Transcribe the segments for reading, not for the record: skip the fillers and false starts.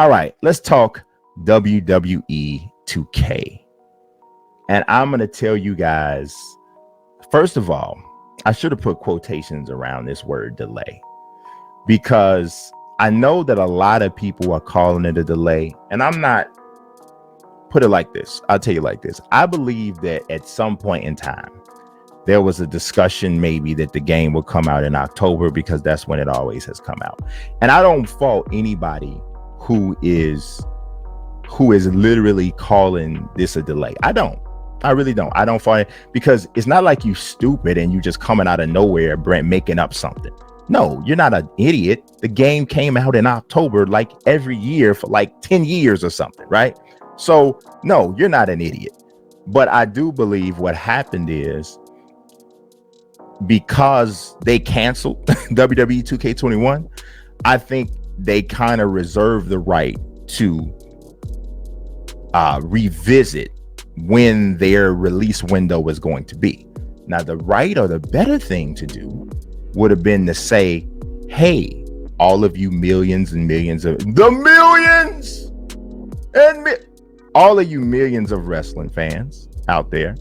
All right, let's talk WWE 2K. And I'm going to tell you guys, first of all, I should have put quotations around this word delay, because I know that a lot of people are calling it a delay, and I'm not. Put it like this. I'll tell you like this. I believe that at some point in time, there was a discussion maybe that the game will come out in October, because that's when it always has come out. And I don't fault anybody who is literally calling this a delay. I really don't. I don't fault it, because it's not like you stupid and you just coming out of nowhere, Brent, making up something. No, you're not an idiot. The game came out in October like every year for like 10 years or something, right? So no, you're not an idiot. But I do believe what happened is, because they canceled WWE 2K21, I think they kind of reserve the right to revisit when their release window is going to be. Now, the right or the better thing to do would have been to say, hey, all of you millions and millions of all of you millions of wrestling fans out there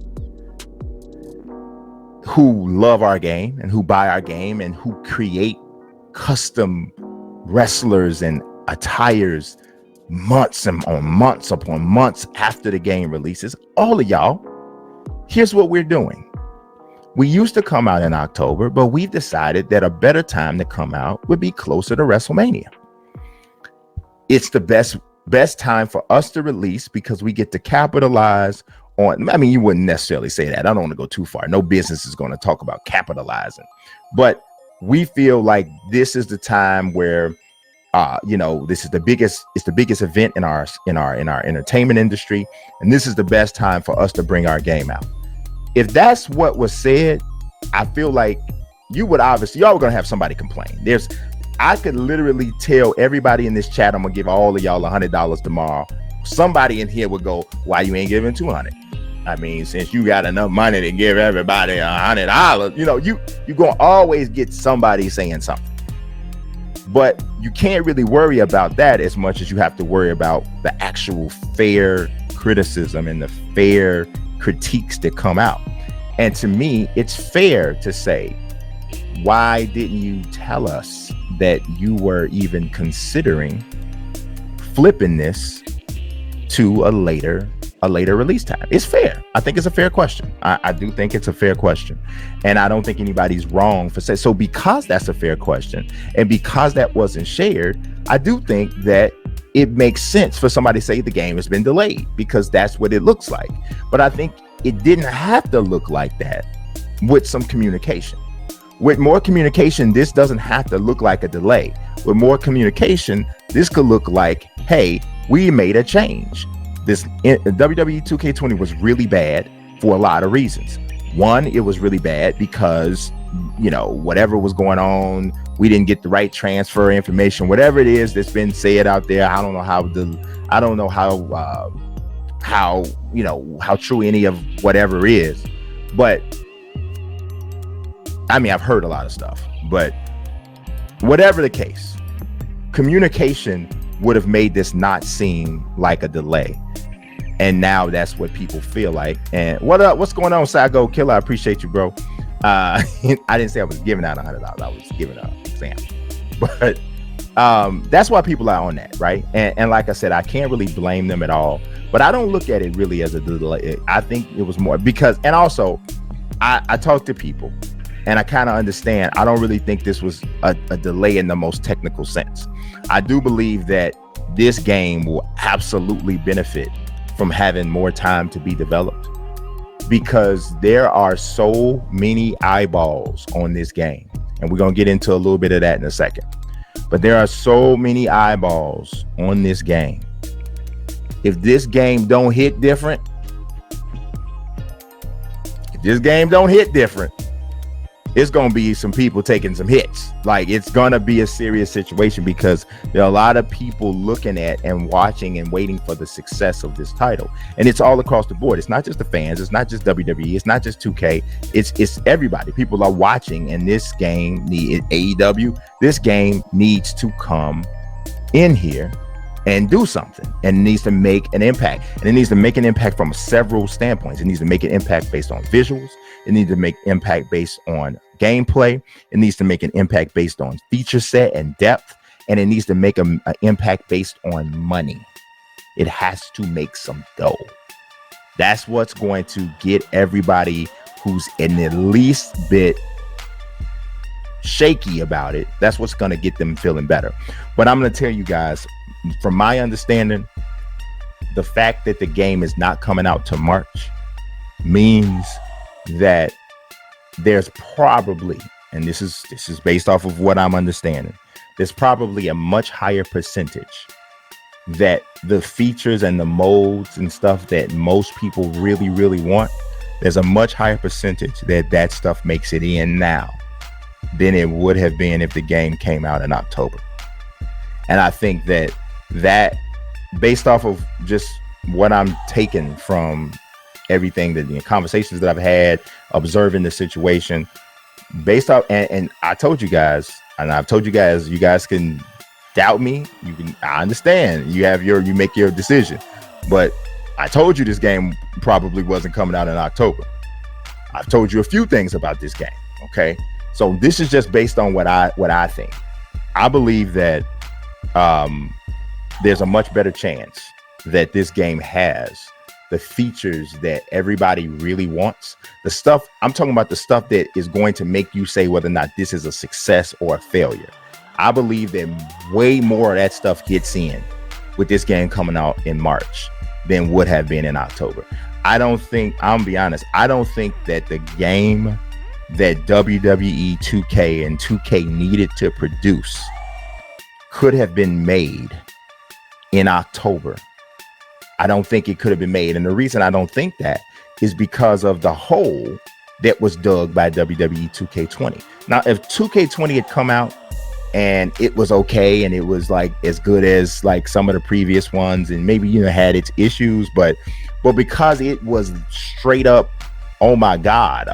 who love our game and who buy our game and who create custom wrestlers and attires months upon months after the game releases, all of y'all, here's what we're doing. We used to come out in October, but we've decided that a better time to come out would be closer to WrestleMania. It's the best time for us to release, because we get to capitalize on, I mean, you wouldn't necessarily say that. I don't want to go too far. No business is going to talk about capitalizing, but we feel like this is the time where, this is the biggest event in our entertainment industry. And this is the best time for us to bring our game out. If that's what was said, I feel like y'all were going to have somebody complain. I could literally tell everybody in this chat, I'm gonna give all of y'all $100 tomorrow. Somebody in here would go, why you ain't giving 200? I mean, since you got enough money to give everybody $100, you gonna always get somebody saying something. But you can't really worry about that as much as you have to worry about the actual fair criticism and the fair critiques that come out. And to me, it's fair to say, why didn't you tell us that you were even considering flipping this to a later release time? It's fair. I think it's a fair question. I do think it's a fair question. And I don't think anybody's wrong for saying so. Because that's a fair question, and because that wasn't shared, I do think that it makes sense for somebody to say the game has been delayed, because that's what it looks like. But I think it didn't have to look like that with some communication. With more communication, this doesn't have to look like a delay. With more communication, this could look like, hey, we made a change. This WWE 2K20 was really bad for a lot of reasons. One, it was really bad because, whatever was going on, we didn't get the right transfer information, whatever it is that's been said out there. I don't know how true any of whatever is, but I mean, I've heard a lot of stuff, but whatever the case, communication would have made this not seem like a delay. And now that's what people feel like. And what's going on, Sago Killer? I appreciate you, bro. I didn't say I was giving out $100. I was giving an example. But that's why people are on that, right? And like I said, I can't really blame them at all. But I don't look at it really as a delay. I think it was more because, and also, I talk to people. And I kind of understand. I don't really think this was a delay in the most technical sense. I do believe that this game will absolutely benefit from having more time to be developed, because there are so many eyeballs on this game. And we're going to get into a little bit of that in a second. But there are so many eyeballs on this game. If this game don't hit different, it's gonna be some people taking some hits. Like, it's gonna be a serious situation, because there are a lot of people looking at and watching and waiting for the success of this title. And it's all across the board. It's not just the fans, it's not just WWE, it's not just 2K, it's everybody. People are watching, and this game AEW, this game needs to come in here and do something, and it needs to make an impact, and it needs to make an impact from several standpoints. It needs to make an impact based on visuals. It needs to make impact based on gameplay. It needs to make an impact based on feature set and depth, and it needs to make an impact based on money. It has to make some dough. That's what's going to get everybody who's in the least bit shaky about it. That's what's going to get them feeling better. But I'm going to tell you guys, from my understanding, the fact that the game is not coming out to March means that there's probably, and this is based off of what I'm understanding, there's probably a much higher percentage that the features and the modes and stuff that most people really, really want, there's a much higher percentage that stuff makes it in now than it would have been if the game came out in October. And I think that based off of just what I'm taking from everything, that the conversations that I've had, observing the situation, based off, and I told you guys, and I've told you guys can doubt me. I understand. You make your decision, but I told you this game probably wasn't coming out in October. I've told you a few things about this game. Okay, so this is just based on what I think. I believe that there's a much better chance that this game has the features that everybody really wants. The stuff I'm talking about, the stuff that is going to make you say whether or not this is a success or a failure. I believe that way more of that stuff gets in with this game coming out in March than would have been in October. I'm gonna be honest, I don't think that the game that WWE 2K and 2K needed to produce could have been made in October. I don't think it could have been made. And the reason I don't think that is because of the hole that was dug by WWE 2K20. Now, if 2K20 had come out and it was okay, and it was like as good as like some of the previous ones, and maybe, had its issues, but because it was straight up, oh my God,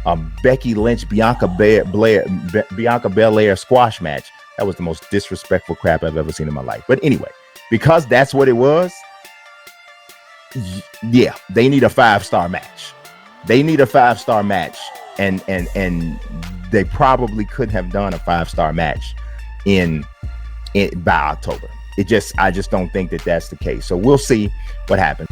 a Becky Lynch, Bianca Belair squash match. That was the most disrespectful crap I've ever seen in my life. But anyway, because that's what it was, yeah, they need a 5-star match. They need a 5-star match, and they probably couldn't have done a 5-star match in by October. I just don't think that that's the case. So we'll see what happens.